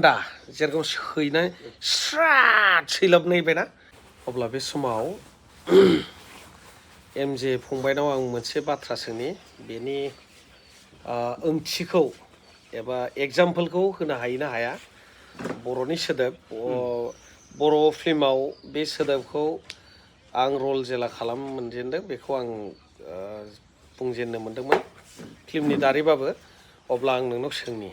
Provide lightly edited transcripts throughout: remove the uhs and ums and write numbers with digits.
दा जेरखम सैनाय स्राट सैलाबनाय बायना अब्ला बे समाव एमजे फंबायनाव आं मोनसे बाथ्रा सोंनि बेनि ओंथिखौ एबा एग्जाम्पलखौ होनो हायो ना हाया बर'नि सोदोब बर' फिल्माव बे सोदोबखौ आं रल जेला खालाम मोनजेनदों बेखौ आं बुंजेननो मोनदोंमोन फिल्मनि दारैबाबो अब्ला आं नोंनाव सोंनि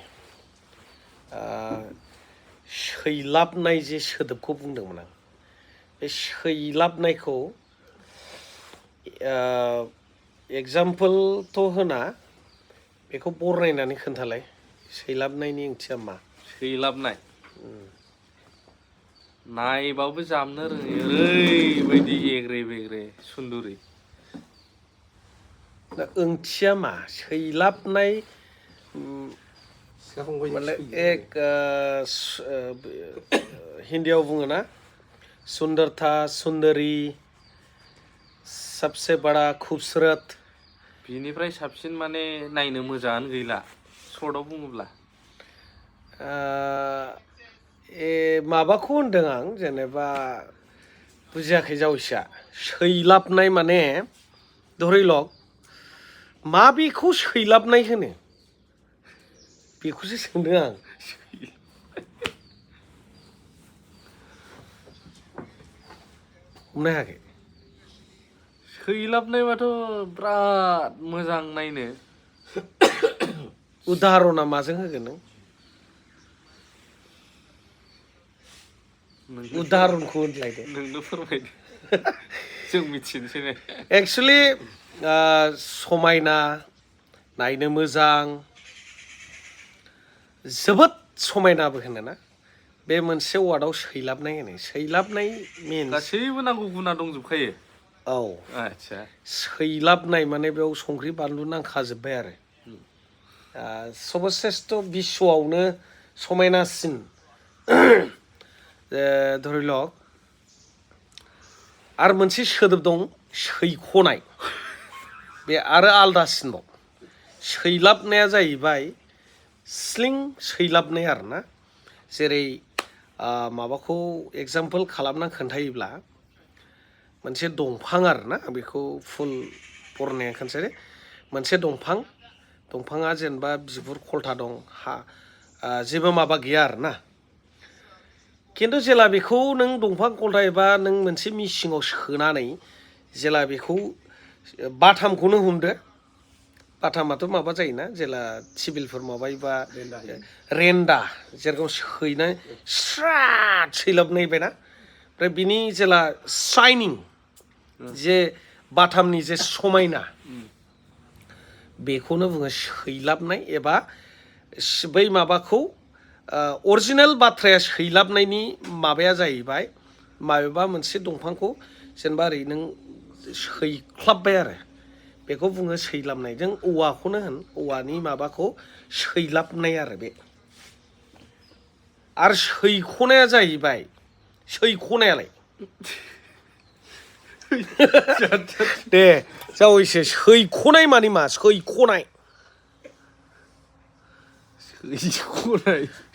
सैलाबनाय जे सोदोबखौ बुंदोंमोन आं बे सैलाबनायखौ एग्जाम्पलथ' होना बेखौ बरनायनानै खोन्थालाय सैलाबनायनि ओंथिया मा सैलाबनाय नायबाबो जामनो रोङै ओरैबायदि एग्रे बेग्रे सुन्दुरि दा ओंथिया मा सैलाबनाय मतलब एक हिंदीयाव बुङो ना सुंदरता सुंदरी सबसे बड़ा खूबसूरत बिनिफ्राय साबसिन माने नायनो मोजाङानो गैला सर्टआव बुङोब्ला माबाखौ होनदों आं जेनेबा बुजियाखै जावैसोआ सैलाबनाय माने धरिलक माबेखौ सैलाबनाय होनो बेखौसो सोंदों आं हमनो हायाखै सैलाबनायबाथ' बिराद मोजां नायनो उदाहरना माजों होगोन नों उदाहरनखौ होनलायदो नोंनो फोरमायदो जों मिथिनोसै ने एक्सुवेलि समायना नायनो मोजां जोबोद समायनाबो होनोना बे मोनसे वार्डआव सैलाबनाय होनो सैलाबनाय मिन्स गासैबो नांगौ गुना दंजोबखायो औ आच्छा सैलाबनाय माने बेयाव संख्रि बानलु नांखाजोब्बाय आरो सबश्रेष्ठ बिश्वआवनो समायनासिन धरिलक आरो मोनसे सोदोब दं सैख'नाय बे आरो आलदासिनबाव सैलाबनाया जाहैबाय स्लिं सैलाबनाय आरोना जेरै माबाखौ एग्जाम्पल खालामना खोन्थायोब्ला मोनसे दंफां आरोना बेखौ फुल बरनाया खोन्थासै मोनसे दंफाङा जेनेबा बिगुर खलथा दं जेबो माबा गैया आरोना खिन्थु जेला बेखौ नों दंफां खलथा एबा नों मोनसे मिसिङाव सोनानै जेला बेखौ बाथामखौनो हमदो बाथामाथ' माबा जायोना जेला सिभिलफोर माबायोबा रेन्दा जेरखम सैनाय स्राट सैलाबनाय बायना ओमफ्राय बिनि जेला शाइनिं जे बाथामनि जे समायना बेखौनो बुङो सैलाबनाय एबा बै माबाखौ अरिजिनेल बाथ्राया सैलाबनायनि माबाया जाहैबाय माबेबा मोनसे दंफांखौ जेनेबा ओरै नों सैख्लाबबाय आरो बेखौ बुङो सैलाबनाय जों औवाखौनो होन औवानि माबाखौ सैलाबनाय आरो बे आरो सैख'नाया जाहैबाय सैख'नायालाय दे जावैसो सैख'नाय मानि मा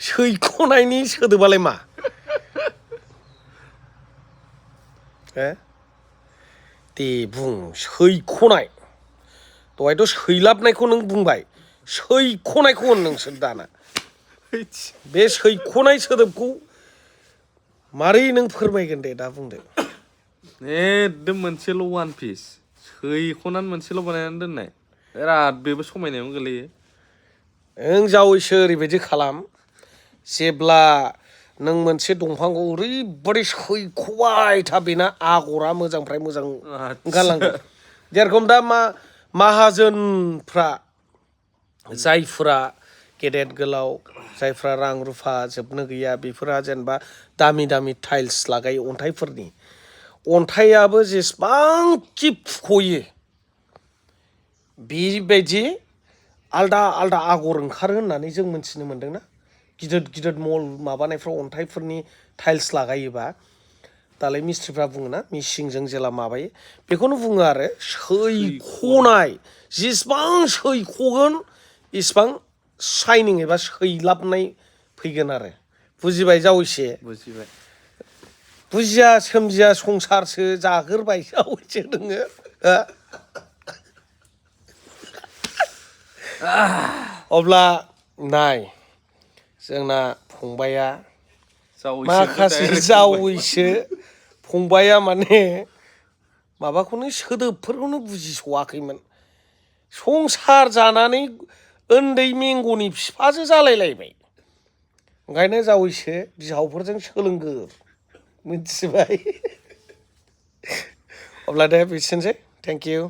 सैख'नायनि सोदोबालाय मा दे बुं सैख'नाय दहायथ' सैलाबनायखौ नों बुंबाय सैख'नायखौ होन नोंसोर दाना बे सैख'नाय सोदोबखौ मारै नों फोरमायगोन दे दा बुंदो एकदम मोनसेल' वान पिस सैख'नानै मोनसेल' बानायनानै दोननाय बिराद बेबो समायनायावनो गोलैयो नों जावैसो ओरैबायदि खालाम जेब्ला नों मोनसे दंफांखौ ओरैबायदि सैख'बाय था बेना आगरा मोजांनिफ्राय मोजां ओंखारलांगोन जेरखम दा माहाजोनफ्रा जायफोरा गेदेर गोलाव जायफ्रा रां रुफा जोबनो गैया बेफोरा जेनेबा दामि दामि टाइल्स लागायो अन्थाइफोरनि अन्थाइयाबो जेसेबांखि फुख'यो बेबायदि आलदा आलदा आगर ओंखारो होननानै जों मिथिनो मोन्दोंना गिदिर गिदिर मल माबानायफ्राव अन्थाइफोरनि टाइल्स लागायोबा दालाय मिस्ट्रिफ्रा बुङोना मिसिंजों जेला माबायो बेखौनो बुङो आरो सैख'नाय जेसेबां सैख'गोन इसिबां शाइनिं एबा सैलाबनाय फैगोन आरो बुजिबाय जावैसे बुजिबाय बुजिया सोमजिया संसारसो जागोरबाय जावैसे नोङो अब्ला नाय जोंना फंबाया माखासे जावैसो फंबाया माने माबाखौनो सोदोबफोरखौनो बुजिस'वाखैमोन संसार जानानै उन्दै मेंग'नि बिफासो जालायलायबाय ओंखायनो जावैसो बिहावफोरजों सोलोंगोर मिथिबाय अब्ला दे बिसोरनोसै थेंक इउ